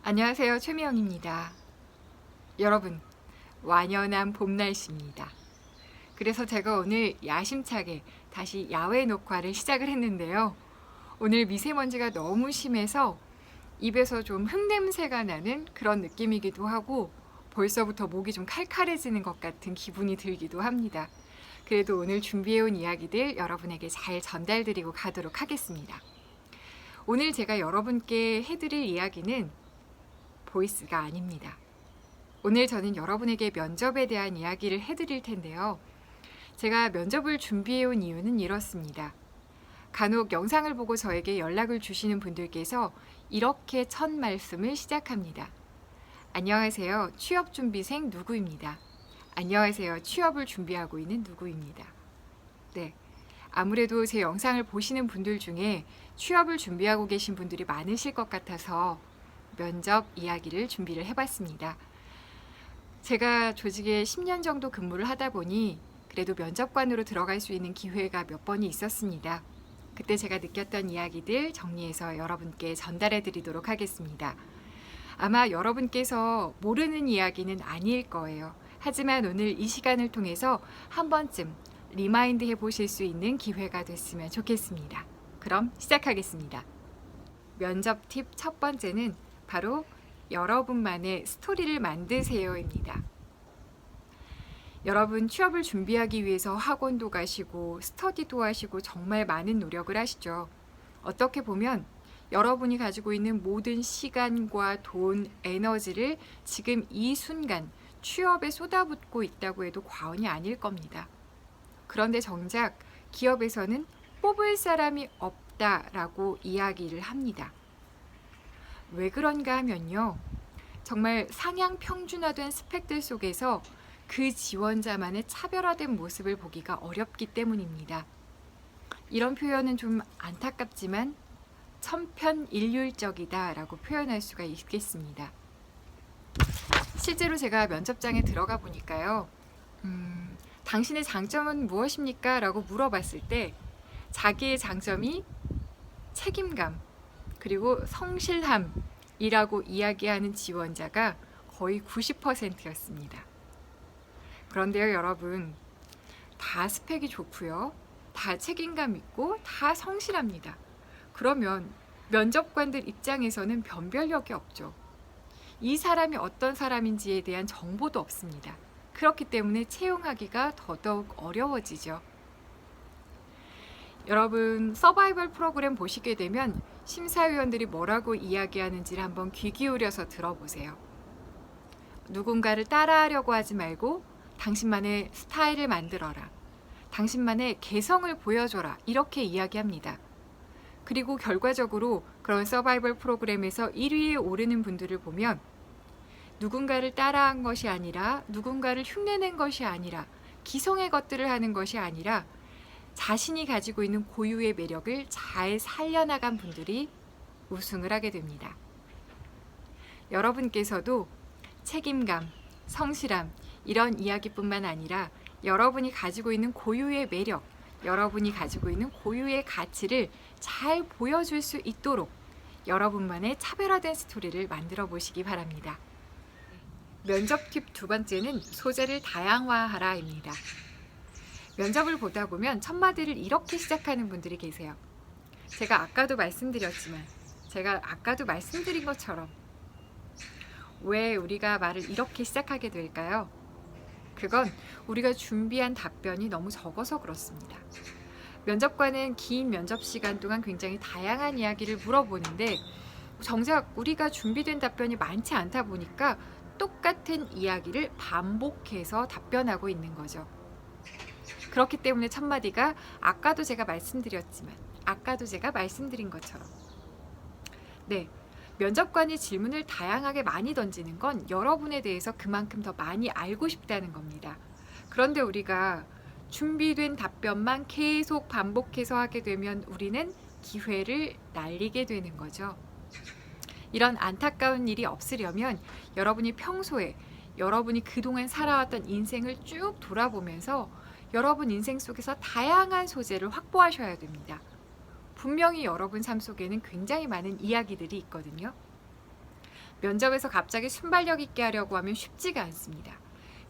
안녕하세요. 최미영입니다. 여러분, 완연한 봄 날씨입니다. 그래서 제가 오늘 야심차게 다시 야외 녹화를 시작을 했는데요. 오늘 미세먼지가 너무 심해서 입에서 좀 흙냄새가 나는 그런 느낌이기도 하고 벌써부터 목이 좀 칼칼해지는 것 같은 기분이 들기도 합니다. 그래도 오늘 준비해온 이야기들 여러분에게 잘 전달드리고 가도록 하겠습니다. 오늘 제가 여러분께 해드릴 이야기는 보이스가 아닙니다. 오늘 저는 여러분에게 면접에 대한 이야기를 해드릴 텐데요. 제가 면접을 준비해온 이유는 이렇습니다. 간혹 영상을 보고 저에게 연락을 주시는 분들께서 이렇게 첫 말씀을 시작합니다. 안녕하세요. 취업준비생 누구입니다. 안녕하세요. 취업을 준비하고 있는 누구입니다. 네. 아무래도 제 영상을 보시는 분들 중에 취업을 준비하고 계신 분들이 많으실 것 같아서 면접 이야기를 준비를 해봤습니다. 제가 조직에 10년 정도 근무를 하다 보니 그래도 면접관으로 들어갈 수 있는 기회가 몇 번이 있었습니다. 그때 제가 느꼈던 이야기들 정리해서 여러분께 전달해 드리도록 하겠습니다. 아마 여러분께서 모르는 이야기는 아닐 거예요. 하지만 오늘 이 시간을 통해서 한 번쯤 리마인드 해보실 수 있는 기회가 됐으면 좋겠습니다. 그럼 시작하겠습니다. 면접 팁 첫 번째는 바로 여러분만의 스토리를 만드세요입니다. 여러분 취업을 준비하기 위해서 학원도 가시고 스터디도 하시고 정말 많은 노력을 하시죠. 어떻게 보면 여러분이 가지고 있는 모든 시간과 돈, 에너지를 지금 이 순간 취업에 쏟아붓고 있다고 해도 과언이 아닐 겁니다. 그런데 정작 기업에서는 뽑을 사람이 없다라고 이야기를 합니다. 왜 그런가 하면요. 정말 상향 평준화된 스펙들 속에서 그 지원자만의 차별화된 모습을 보기가 어렵기 때문입니다. 이런 표현은 좀 안타깝지만 천편일률적이다라고 표현할 수가 있겠습니다. 실제로 제가 면접장에 들어가 보니까요. 당신의 장점은 무엇입니까? 라고 물어봤을 때 자기의 장점이 책임감 그리고 성실함이라고 이야기하는 지원자가 거의 90%였습니다. 그런데요, 여러분, 다 스펙이 좋고요, 다 책임감 있고 다 성실합니다. 그러면 면접관들 입장에서는 변별력이 없죠. 이 사람이 어떤 사람인지에 대한 정보도 없습니다. 그렇기 때문에 채용하기가 더더욱 어려워지죠. 여러분 서바이벌 프로그램 보시게 되면 심사위원들이 뭐라고 이야기하는지를 한번 귀 기울여서 들어보세요. 누군가를 따라하려고 하지 말고 당신만의 스타일을 만들어라. 당신만의 개성을 보여줘라. 이렇게 이야기합니다. 그리고 결과적으로 그런 서바이벌 프로그램에서 1위에 오르는 분들을 보면 누군가를 따라한 것이 아니라 누군가를 흉내낸 것이 아니라 기성의 것들을 하는 것이 아니라 자신이 가지고 있는 고유의 매력을 잘 살려나간 분들이 우승을 하게 됩니다. 여러분께서도 책임감, 성실함 이런 이야기뿐만 아니라 여러분이 가지고 있는 고유의 매력, 여러분이 가지고 있는 고유의 가치를 잘 보여줄 수 있도록 여러분만의 차별화된 스토리를 만들어 보시기 바랍니다. 면접 팁 두 번째는 소재를 다양화하라입니다. 면접을 보다 보면 첫 마디를 이렇게 시작하는 분들이 계세요. 제가 아까도 말씀드린 것처럼 왜 우리가 말을 이렇게 시작하게 될까요? 그건 우리가 준비한 답변이 너무 적어서 그렇습니다. 면접관은 긴 면접 시간 동안 굉장히 다양한 이야기를 물어보는데 정작 우리가 준비된 답변이 많지 않다 보니까 똑같은 이야기를 반복해서 답변하고 있는 거죠. 그렇기 때문에 첫 마디가 아까도 제가 말씀드린 것처럼 네, 면접관이 질문을 다양하게 많이 던지는 건 여러분에 대해서 그만큼 더 많이 알고 싶다는 겁니다. 그런데 우리가 준비된 답변만 계속 반복해서 하게 되면 우리는 기회를 날리게 되는 거죠. 이런 안타까운 일이 없으려면 여러분이 평소에 여러분이 그동안 살아왔던 인생을 쭉 돌아보면서 여러분 인생 속에서 다양한 소재를 확보하셔야 됩니다. 분명히 여러분 삶 속에는 굉장히 많은 이야기들이 있거든요. 면접에서 갑자기 순발력 있게 하려고 하면 쉽지가 않습니다.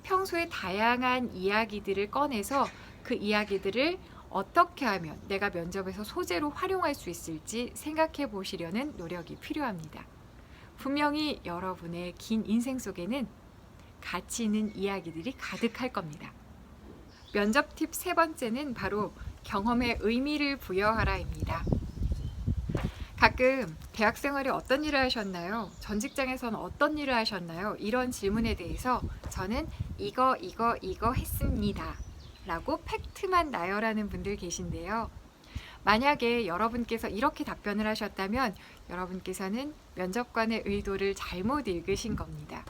평소에 다양한 이야기들을 꺼내서 그 이야기들을 어떻게 하면 내가 면접에서 소재로 활용할 수 있을지 생각해 보시려는 노력이 필요합니다. 분명히 여러분의 긴 인생 속에는 가치 있는 이야기들이 가득할 겁니다. 면접 팁 세 번째는 바로 경험에 의미를 부여하라입니다. 가끔 대학 생활에 어떤 일을 하셨나요? 전 직장에서는 어떤 일을 하셨나요? 이런 질문에 대해서 저는 이거 했습니다 라고 팩트만 나열하는 분들 계신데요. 만약에 여러분께서 이렇게 답변을 하셨다면 여러분께서는 면접관의 의도를 잘못 읽으신 겁니다.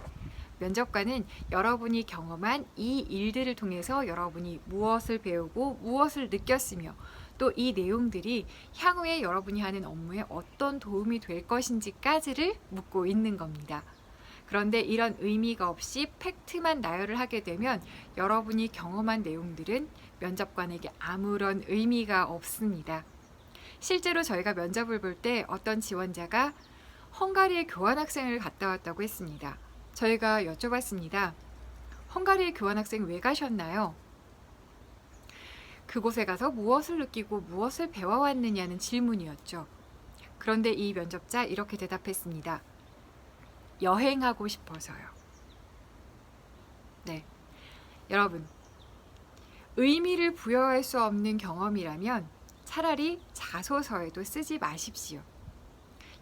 면접관은 여러분이 경험한 이 일들을 통해서 여러분이 무엇을 배우고 무엇을 느꼈으며 또 이 내용들이 향후에 여러분이 하는 업무에 어떤 도움이 될 것인지까지를 묻고 있는 겁니다. 그런데 이런 의미가 없이 팩트만 나열을 하게 되면 여러분이 경험한 내용들은 면접관에게 아무런 의미가 없습니다. 실제로 저희가 면접을 볼 때 어떤 지원자가 헝가리에 교환학생을 갔다 왔다고 했습니다. 저희가 여쭤봤습니다. 헝가리에 교환학생 왜 가셨나요? 그곳에 가서 무엇을 느끼고 무엇을 배워왔느냐는 질문이었죠. 그런데 이 면접자 이렇게 대답했습니다. 여행하고 싶어서요. 네, 여러분, 의미를 부여할 수 없는 경험이라면 차라리 자소서에도 쓰지 마십시오.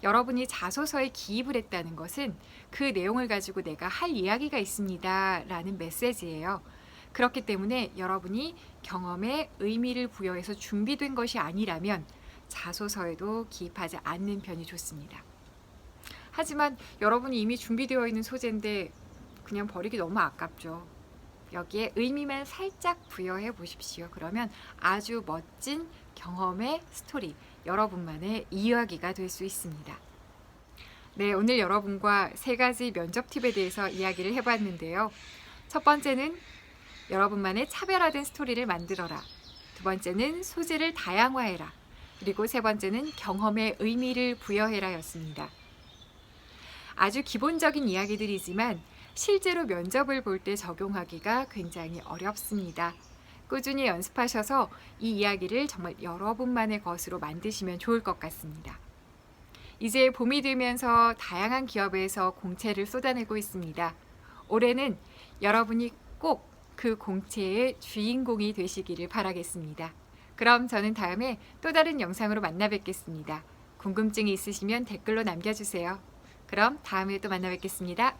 여러분이 자소서에 기입을 했다는 것은 그 내용을 가지고 내가 할 이야기가 있습니다 라는 메시지예요. 그렇기 때문에 여러분이 경험에 의미를 부여해서 준비된 것이 아니라면 자소서에도 기입하지 않는 편이 좋습니다. 하지만 여러분이 이미 준비되어 있는 소재인데 그냥 버리기 너무 아깝죠. 여기에 의미만 살짝 부여해 보십시오. 그러면 아주 멋진 경험의 스토리, 여러분만의 이야기가 될 수 있습니다. 네, 오늘 여러분과 세 가지 면접 팁에 대해서 이야기를 해봤는데요. 첫 번째는 여러분만의 차별화된 스토리를 만들어라. 두 번째는 소재를 다양화해라. 그리고 세 번째는 경험에 의미를 부여해라 였습니다. 아주 기본적인 이야기들이지만 실제로 면접을 볼 때 적용하기가 굉장히 어렵습니다. 꾸준히 연습하셔서 이 이야기를 정말 여러분만의 것으로 만드시면 좋을 것 같습니다. 이제 봄이 되면서 다양한 기업에서 공채를 쏟아내고 있습니다. 올해는 여러분이 꼭 그 공채의 주인공이 되시기를 바라겠습니다. 그럼 저는 다음에 또 다른 영상으로 만나 뵙겠습니다. 궁금증이 있으시면 댓글로 남겨주세요. 그럼 다음에 또 만나 뵙겠습니다.